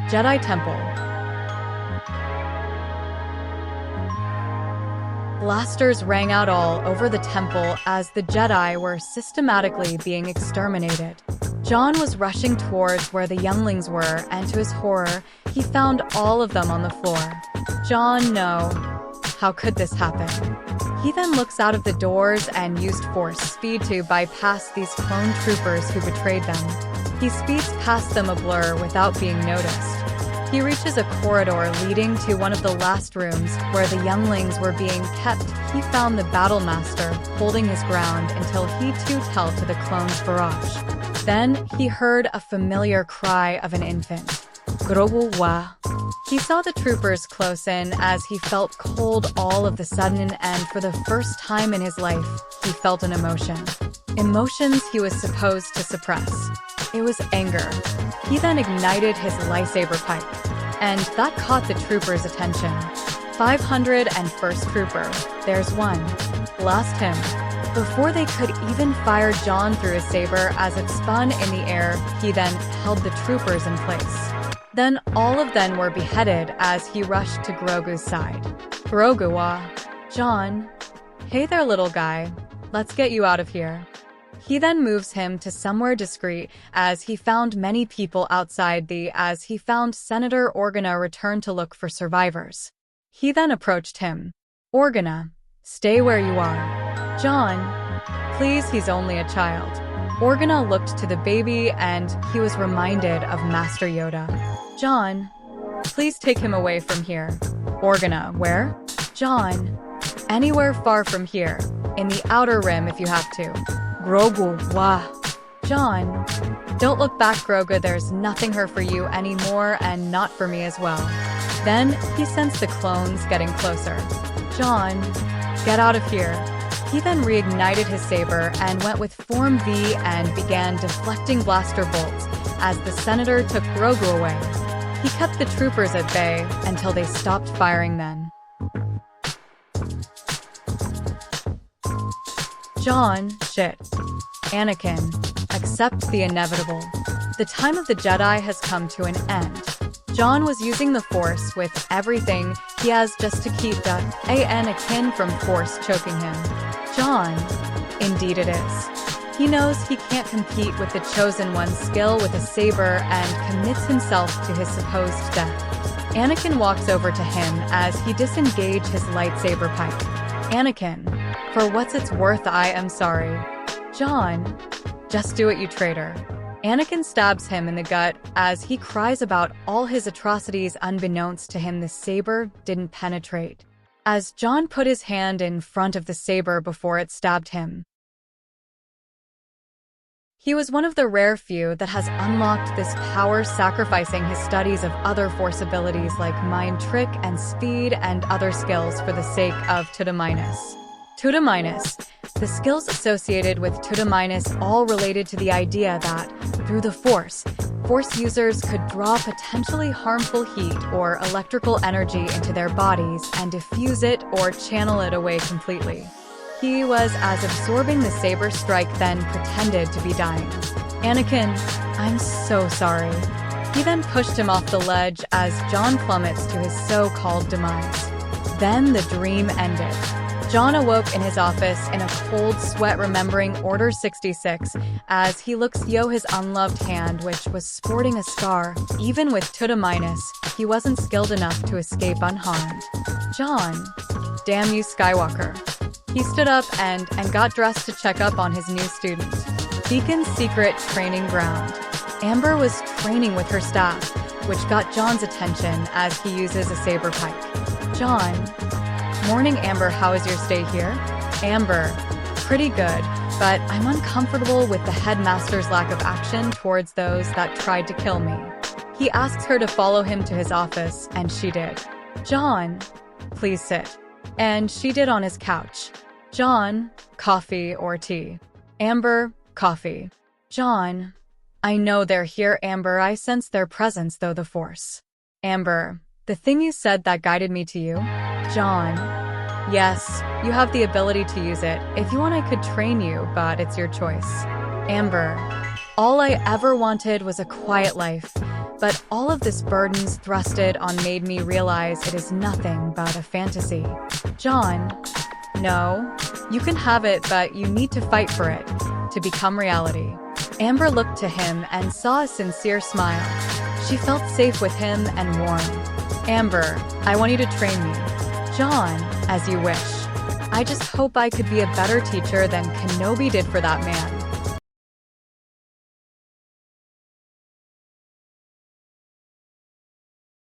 Jedi Temple. Blasters rang out all over the temple as the Jedi were systematically being exterminated. Jaune was rushing towards where the younglings were, and to his horror, he found all of them on the floor. Jaune, no. How could this happen? He then looks out of the doors and used force speed to bypass these clone troopers who betrayed them. He speeds past them a blur without being noticed. He reaches a corridor leading to one of the last rooms where the younglings were being kept. He found the battle master holding his ground until he too fell to the clone's barrage. Then he heard a familiar cry of an infant. Grogu. He saw the troopers close in as he felt cold all of the sudden, and for the first time in his life, he felt an emotion. Emotions he was supposed to suppress. It was anger. He then ignited his lightsaber pipe, and that caught the trooper's attention. 501st Trooper, there's one. Blast him. Before they could even fire, Jaune threw his saber as it spun in the air. He then held the troopers in place. Then all of them were beheaded as he rushed to Grogu's side. Grogu, Jaune. Hey there, little guy. Let's get you out of here. He then moves him to somewhere discreet as he found many people outside as he found Senator Organa returned to look for survivors. He then approached him. Organa, stay where you are. Jaune, please, he's only a child. Organa looked to the baby and he was reminded of Master Yoda. Jaune, please take him away from here. Organa, where? Jaune, anywhere far from here. In the Outer Rim if you have to. Grogu, Jaune, don't look back, Grogu. There's nothing here for you anymore, and not for me as well. Then he sensed the clones getting closer. Jaune, get out of here. He then reignited his saber and went with Form V and began deflecting blaster bolts as the senator took Grogu away. He kept the troopers at bay until they stopped firing then. Jaune, shit. Anakin, accept the inevitable. The time of the Jedi has come to an end. Jaune was using the Force with everything he has just to keep the Anakin from Force choking him. Jaune, indeed it is. He knows he can't compete with the Chosen One's skill with a saber and commits himself to his supposed death. Anakin walks over to him as he disengages his lightsaber pipe. Anakin, for what's it's worth, I am sorry. Jaune, just do it, you traitor. Anakin stabs him in the gut as he cries about all his atrocities. Unbeknownst to him, the saber didn't penetrate, as Jaune put his hand in front of the saber before it stabbed him. He was one of the rare few that has unlocked this power, sacrificing his studies of other Force abilities like mind trick and speed and other skills for the sake of Tuda-. The skills associated with Tuda- all related to the idea that, through the Force users could draw potentially harmful heat or electrical energy into their bodies and diffuse it or channel it away completely. He was as absorbing the saber strike, then pretended to be dying. Anakin, I'm so sorry. He then pushed him off the ledge as Jaune plummets to his so-called demise. Then the dream ended. Jaune awoke in his office in a cold sweat, remembering Order 66, as he looks his unloved hand, which was sporting a scar. Even with Tuda-, he wasn't skilled enough to escape unharmed. Jaune, damn you, Skywalker. He stood up and got dressed to check up on his new student. Beacon's secret training ground. Amber was training with her staff, which got Jaune's attention as he uses a saber pipe. Jaune, morning, Amber. How is your stay here? Amber, pretty good, but I'm uncomfortable with the headmaster's lack of action towards those that tried to kill me. He asks her to follow him to his office, and she did. Jaune, please sit. And she did on his couch. Jaune, coffee or tea? Amber, coffee. Jaune, I know they're here, Amber. I sense their presence, though the Force. Amber, the thing you said that guided me to you? Jaune, yes, you have the ability to use it. If you want, I could train you, but it's your choice. Amber, all I ever wanted was a quiet life, but all of this burdens thrusted on made me realize it is nothing but a fantasy. Jaune, no, you can have it, but you need to fight for it to become reality. Amber looked to him and saw a sincere smile. She felt safe with him and warm. Amber, I want you to train me. Jaune, as you wish. I just hope I could be a better teacher than Kenobi did for that man.